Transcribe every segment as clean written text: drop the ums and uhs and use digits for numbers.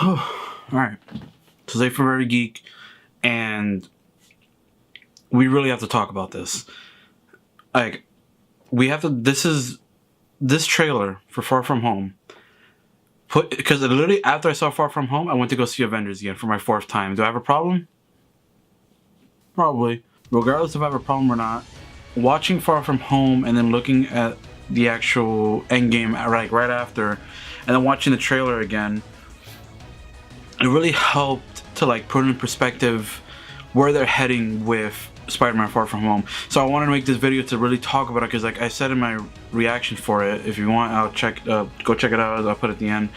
Alright. Today for Very Geek, and we really have to talk about this. Like, we have to. This trailer for Far From Home. Because literally after I saw Far From Home, I went to go see Avengers again for my 4th time. Do I have a problem? Probably. Regardless if I have a problem or not, watching Far From Home and then looking at the actual Endgame right after, and then watching the trailer again, it really helped to like put in perspective where they're heading with Spider-Man Far From Home. So I wanted to make this video to really talk about it, because like I said in my reaction for it, if you want, I'll go check it out. I'll put it at the end.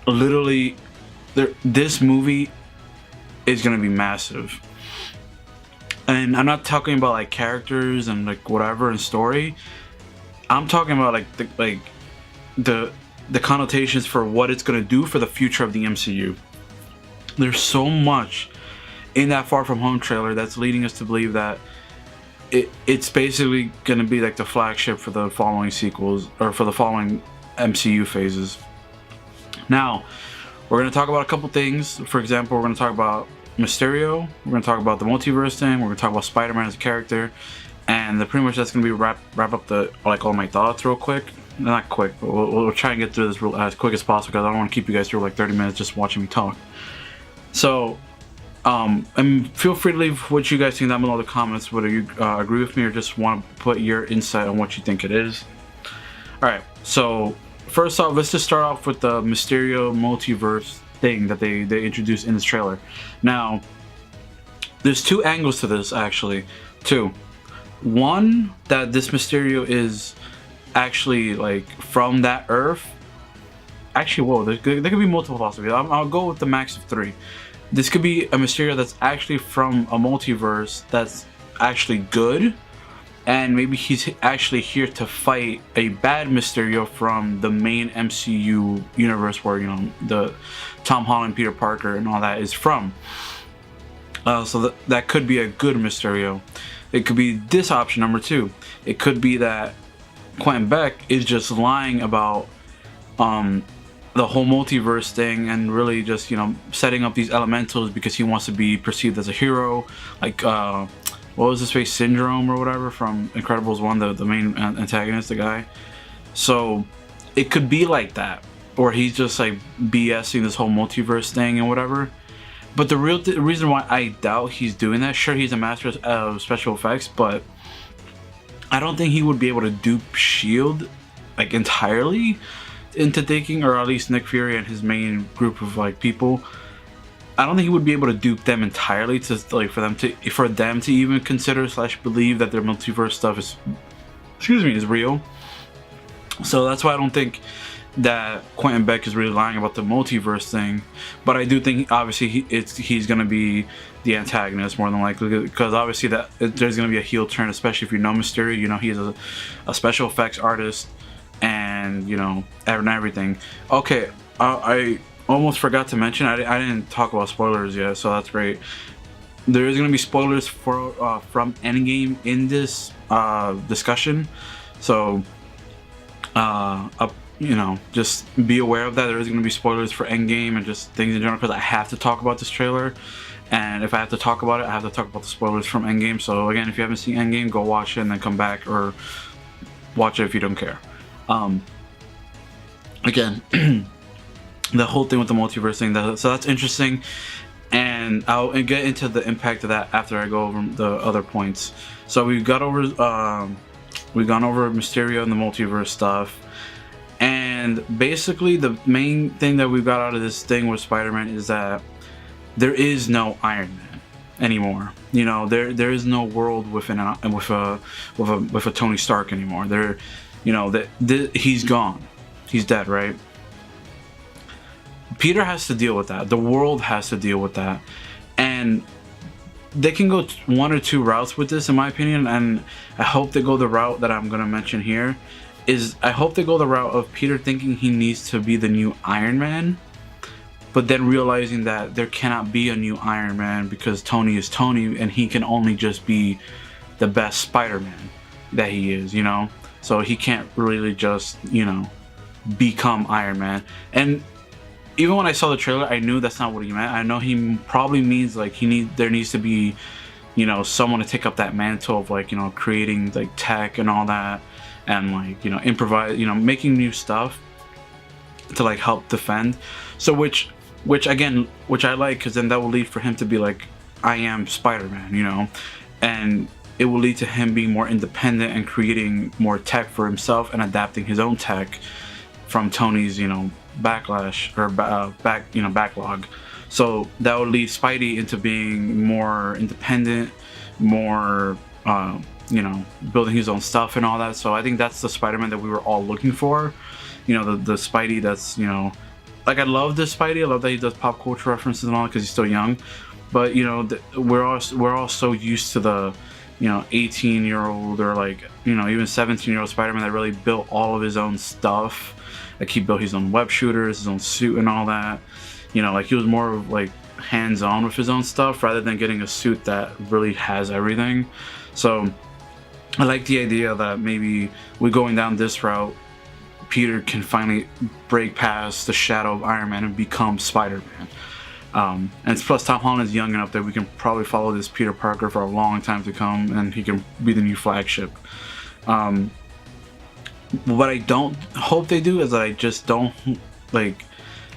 Literally, this movie is gonna be massive, and I'm not talking about like characters and like whatever and story. I'm talking about like the connotations for what it's gonna do for the future of the MCU. There's so much in that Far From Home trailer that's leading us to believe that it's basically gonna be like the flagship for the following sequels, or for the following MCU phases. Now, we're gonna talk about a couple things. For example, we're gonna talk about Mysterio, we're gonna talk about the multiverse thing, we're gonna talk about Spider-Man as a character, and pretty much that's gonna be wrap up the all my thoughts real quick. Not quick, but we'll try and get through this as quick as possible, because I don't want to keep you guys through like 30 minutes just watching me talk. So, and feel free to leave what you guys think down below in the comments, whether you agree with me or just want to put your insight on what you think it is. Alright, so first off, let's just start off with the Mysterio multiverse thing that they introduced in this trailer. Now, there's 2 angles to this, actually. 2. One, that this Mysterio is actually like from that Earth. Actually, whoa, there could be multiple possibilities. I'll go with the max of 3. This could be a Mysterio that's actually from a multiverse that's actually good, and maybe he's actually here to fight a bad Mysterio from the main MCU universe, where, you know, the Tom Holland, Peter Parker, and all that is from. So that could be a good Mysterio. It could be this option, number 2. It could be that Quentin Beck is just lying about the whole multiverse thing, and really just, you know, setting up these elementals because he wants to be perceived as a hero, like what was his face, Syndrome or whatever from Incredibles 1, the main antagonist, the guy. So it could be like that, or he's just like BSing this whole multiverse thing and whatever. But the reason why I doubt he's doing that, sure, he's a master of special effects, but I don't think he would be able to dupe S.H.I.E.L.D. like entirely into thinking, or at least Nick Fury and his main group of like people. I don't think he would be able to dupe them entirely to like for them to even consider / believe that their multiverse stuff is real. So that's why I don't think that Quentin Beck is really lying about the multiverse thing. But I do think obviously he's gonna be the antagonist more than likely, because obviously there's gonna be a heel turn, especially if you know Mysterio. You know, he's a special effects artist, and you know, everything. Okay, I almost forgot to mention, I didn't talk about spoilers yet, so that's great. There is gonna be spoilers for from Endgame in this discussion, so you know, just be aware of that. There is going to be spoilers for Endgame and just things in general, because I have to talk about this trailer, and if I have to talk about it, I have to talk about the spoilers from Endgame. So again, if you haven't seen Endgame, go watch it and then come back, or watch it if you don't care. Again, the whole thing with the multiverse thing, so that's interesting, and I'll get into the impact of that after I go over the other points. So we've gone over Mysterio and the multiverse stuff. And basically the main thing that we got out of this thing with Spider-Man is that there is no Iron Man anymore. You know, there is no world with a Tony Stark anymore. You know, he's gone. He's dead, right? Peter has to deal with that. The world has to deal with that. And they can go 1 or 2 routes with this, in my opinion, and I hope they go the route that I'm gonna mention here. I hope they go the route of Peter thinking he needs to be the new Iron Man, but then realizing that there cannot be a new Iron Man because Tony is Tony, and he can only just be the best Spider-Man that he is, you know? So he can't really just, you know, become Iron Man. And even when I saw the trailer, I knew that's not what he meant. I know he probably means like there needs to be, you know, someone to take up that mantle of like, you know, creating like tech and all that, and like, you know, improvise, you know, making new stuff to like help defend. So which again, which I like, because then that will lead for him to be like, I am Spider-Man, you know, and it will lead to him being more independent and creating more tech for himself and adapting his own tech from Tony's, you know, backlash or backlog. So that would lead Spidey into being more independent, more you know, building his own stuff and all that. So I think that's the Spider-Man that we were all looking for. You know, the Spidey that's, you know, like I love this Spidey. I love that he does pop culture references and all because he's still young. But you know, we're all so used to the, you know, 18-year-old or like, you know, even 17-year-old Spider-Man that really built all of his own stuff. Like he built his own web shooters, his own suit and all that. You know, like he was more of like hands-on with his own stuff rather than getting a suit that really has everything. So I like the idea that maybe we're going down this route. Peter can finally break past the shadow of Iron Man and become Spider-Man. And plus Tom Holland is young enough that we can probably follow this Peter Parker for a long time to come, and he can be the new flagship. What I don't hope they do is that I just don't like,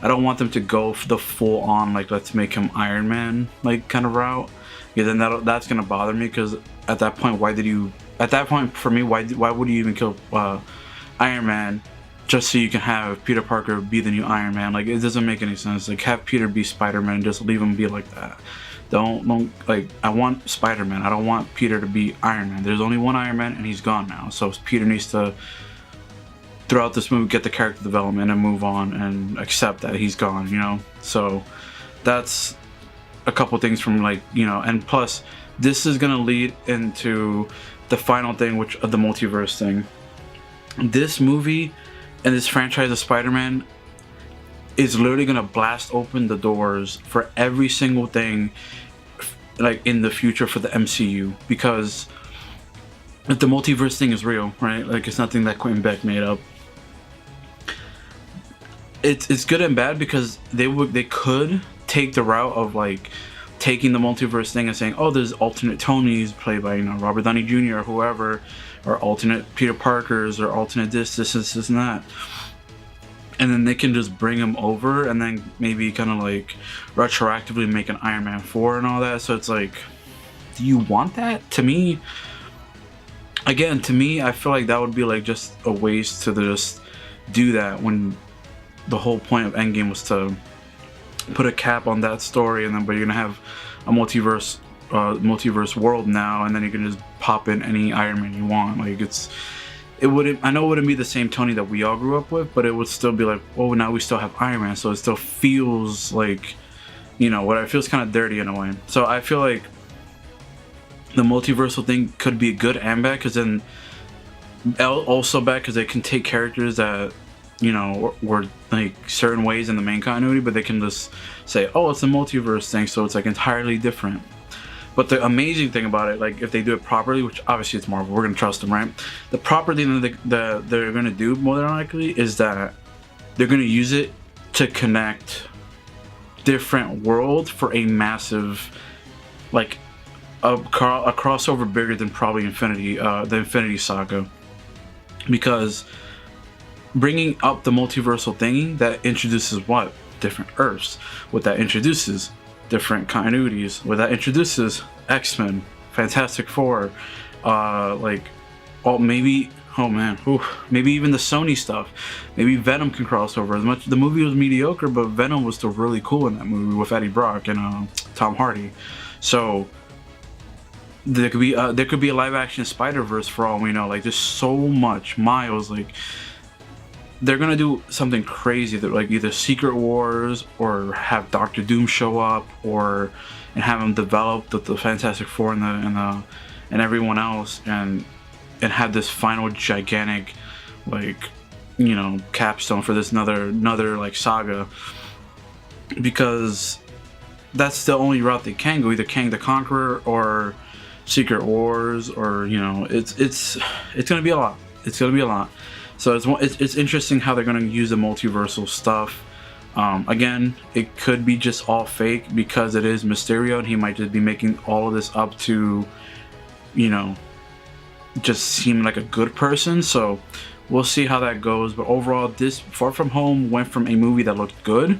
I don't want them to go for the full on like let's make him Iron Man like kind of route, because then that's gonna bother me, because at that point for me, why would you even kill Iron Man just so you can have Peter Parker be the new Iron Man? Like, it doesn't make any sense. Like, have Peter be Spider-Man and just leave him be like that. Don't like, I want Spider-Man. I don't want Peter to be Iron Man. There's only one Iron Man and he's gone now. So Peter needs to, throughout this movie, get the character development and move on and accept that he's gone, you know? So that's a couple things from like, you know, and plus this is gonna lead into the final thing, which of the multiverse thing. This movie and this franchise of Spider-Man is literally gonna blast open the doors for every single thing like in the future for the MCU, because if the multiverse thing is real, right? Like, it's nothing that Quentin Beck made up. It's good and bad, because they could take the route of like taking the multiverse thing and saying, oh, there's alternate Tonys played by, you know, Robert Downey Jr. or whoever, or alternate Peter Parkers, or alternate this and that, and then they can just bring them over and then maybe kind of like retroactively make an Iron Man 4 and all that. So it's like, do you want that? To me, I feel like that would be like just a waste to just do that, when the whole point of Endgame was to put a cap on that story, and then but you're gonna have a multiverse world now, and then you can just pop in any Iron Man you want. Like, I know it wouldn't be the same Tony that we all grew up with, but it would still be like, oh, now we still have Iron Man, so it still feels like, you know, what it feels kind of dirty in a way. So I feel like the multiversal thing could be good and bad, because then also bad because they can take characters that, you know, were like certain ways in the main continuity, but they can just say, oh, it's a multiverse thing, so it's like entirely different. But the amazing thing about it, like if they do it properly, which obviously it's Marvel, we're gonna trust them, right? The proper thing that they're gonna do more than likely is that they're gonna use it to connect different worlds for a massive, like a crossover bigger than probably the Infinity Saga, because bringing up the multiversal thingy, that introduces what? Different Earths. What that introduces? Different continuities. What that introduces? X-Men, Fantastic Four, maybe even the Sony stuff. Maybe Venom can cross over. As much the movie was mediocre, but Venom was still really cool in that movie with Eddie Brock and Tom Hardy. So there could be a live action Spider-Verse for all we know. Like, there's so much miles. Like, they're gonna do something crazy that, like, either Secret Wars, or have Doctor Doom show up, and have him develop the Fantastic Four and everyone else, and have this final gigantic, like, you know, capstone for this another like saga, because that's the only route they can go, either Kang the Conqueror or Secret Wars, or, you know, it's gonna be a lot. So it's interesting how they're gonna use the multiversal stuff. Again, it could be just all fake because it is Mysterio and he might just be making all of this up to, you know, just seem like a good person. So we'll see how that goes. But overall, this Far From Home went from a movie that looked good,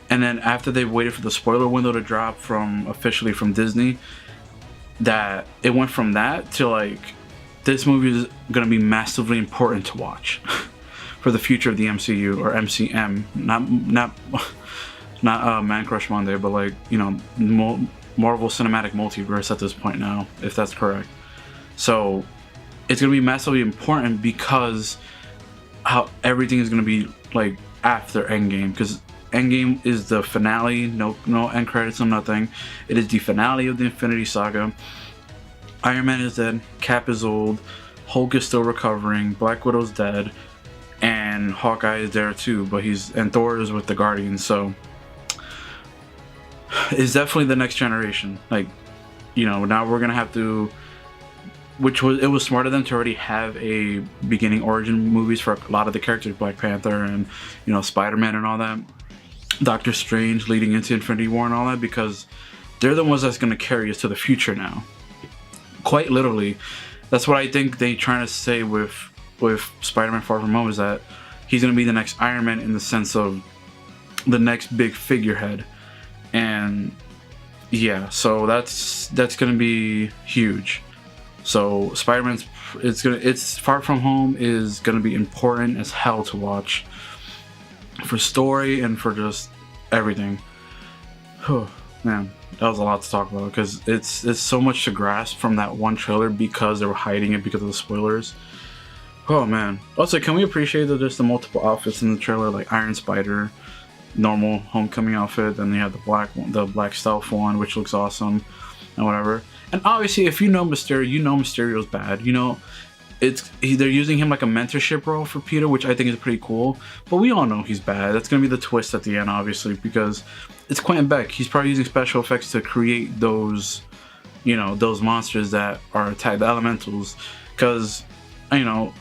and then after they waited for the spoiler window to drop from officially from Disney, that it went from that to like, this movie is gonna be massively important to watch for the future of the MCU or MCM. Not Man Crush Monday, but like, you know, Marvel Cinematic Multiverse at this point now, if that's correct. So it's gonna be massively important because how everything is gonna be like after Endgame, because Endgame is the finale. No end credits, no nothing. It is the finale of the Infinity Saga. Iron Man is dead, Cap is old, Hulk is still recovering, Black Widow's dead, and Hawkeye is there too, but and Thor is with the Guardians. So it's definitely the next generation. Like, you know, now we're gonna have to, it was smart of them to already have a beginning origin movies for a lot of the characters, Black Panther and, you know, Spider-Man and all that, Doctor Strange leading into Infinity War and all that, because they're the ones that's gonna carry us to the future now. Quite literally. That's what I think they trying to say with Spider-Man Far From Home, is that he's gonna be the next Iron Man in the sense of the next big figurehead. And yeah, so that's gonna be huge. So Spider-Man's it's Far From Home is gonna be important as hell to watch for story and for just everything. Oh man, that was a lot to talk about because it's so much to grasp from that one trailer because they were hiding it because of the spoilers. Oh man. Also, can we appreciate that there's the multiple outfits in the trailer, like Iron Spider, normal Homecoming outfit, then they have the black stealth one, which looks awesome, and whatever. And obviously, if you know Mysterio, you know Mysterio's bad. You know, they're using him like a mentorship role for Peter, which I think is pretty cool. But we all know he's bad. That's gonna be the twist at the end, obviously, because it's Quentin Beck. He's probably using special effects to create those, you know, those monsters that are attacked, the elementals. Because, you know,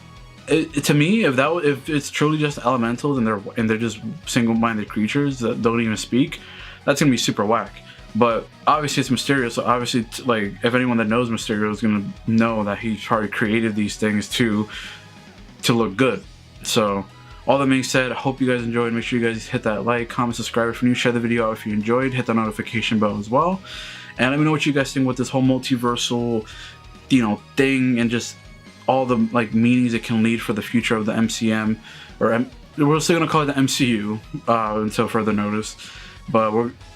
to me, if it's truly just elementals and they're just single-minded creatures that don't even speak, that's gonna be super whack. But obviously it's Mysterio, so obviously, like, if anyone that knows Mysterio is gonna know that he probably created these things to look good. So all that being said, I hope you guys enjoyed. Make sure you guys hit that like, comment, subscribe if you're new, share the video out if you enjoyed, hit the notification bell as well, and let me know what you guys think with this whole multiversal, you know, thing, and just all the like meanings it can lead for the future of the MCM, or we're still gonna call it the MCU until further notice. But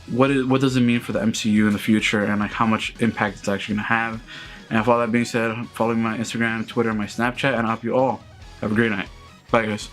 what does it mean for the MCU in the future, and like how much impact it's actually gonna have? And with all that being said, follow me on my Instagram, Twitter, and my Snapchat, and I hope you all have a great night. Bye guys.